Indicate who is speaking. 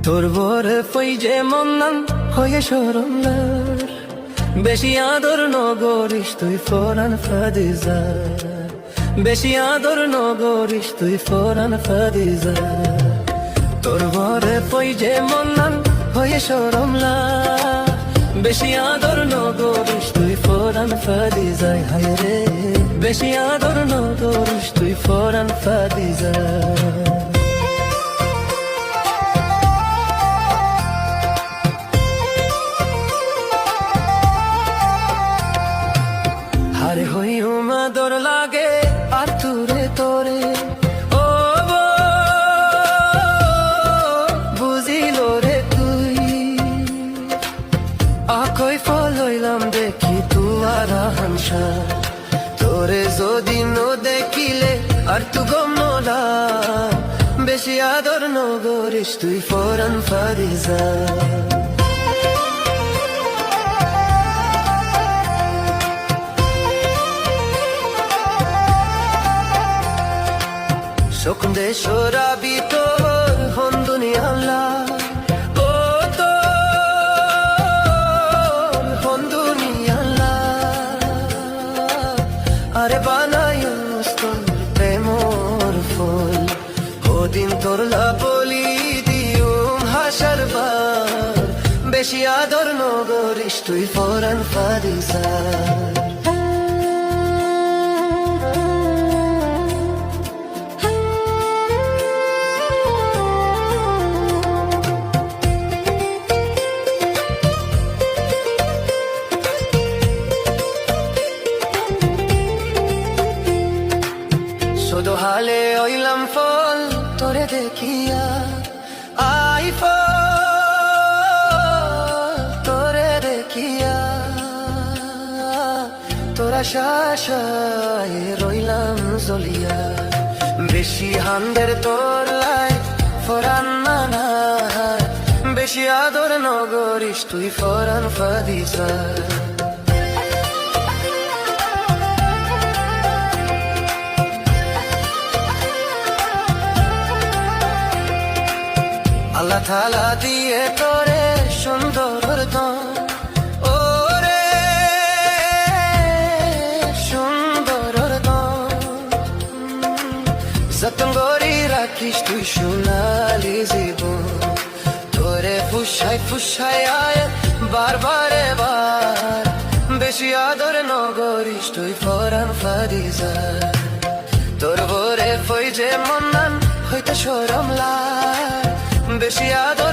Speaker 1: তোর বরে ফই যে মন্নান হয়ে সরমলার বেশি আদর নগরিস তুই ফরান ফাদিজা বেশি আদর নগরিস তুই ফরান ফাদিজা তোর বরে ফই যে মন্নান হয়ে সরমলার বেশি আদর নগরিস তুই ফরান ফাদিজা হায় রে বেশি আদর নগরিস তুই ফরান ফাদিজা আরে হই উমাদর লাগে আর তুরে তোরে ও বুঝিল রে তুই আকই ফলইলাম দেখি তুয়ার হামসা তোরে যদি নো দেখিলে আর তু গম নোলা বেশি আদর নগরিস তুই ফরান ফারিজা শোকন দে শোরাবি তোর হন দুনিয়াল্লা ও তোর হন দুনিয়াল্লা আরে বানাই তোর প্রেমর ফুল ওদিন তোর লাবলি দিউম হাসার বার বেশি আদর নগরিস তুই ফরান ফারিজা শুধু হালে ওইলাম ফল তোরে দেখিয়া আই তোরে দেখিয়া তোরা শাসায় রইলাম জলিয়া বেশি হান্দের তোর লাই ফরান না বেশি আদর নগরিস তুই ফরান ফাদিজা আল্লাহ তাআলা দিয়ে তোরে সুন্দর ও রে সুন্দর যতন করি রাখিস তুই সোনালি জীবন তোরে ফুসাই আয় বারে বার বেশি আদর নগরিস তুই ফরান ফারিজা তোর বরে ফই যে মন্নান হইতে সরমলা বেশি আদর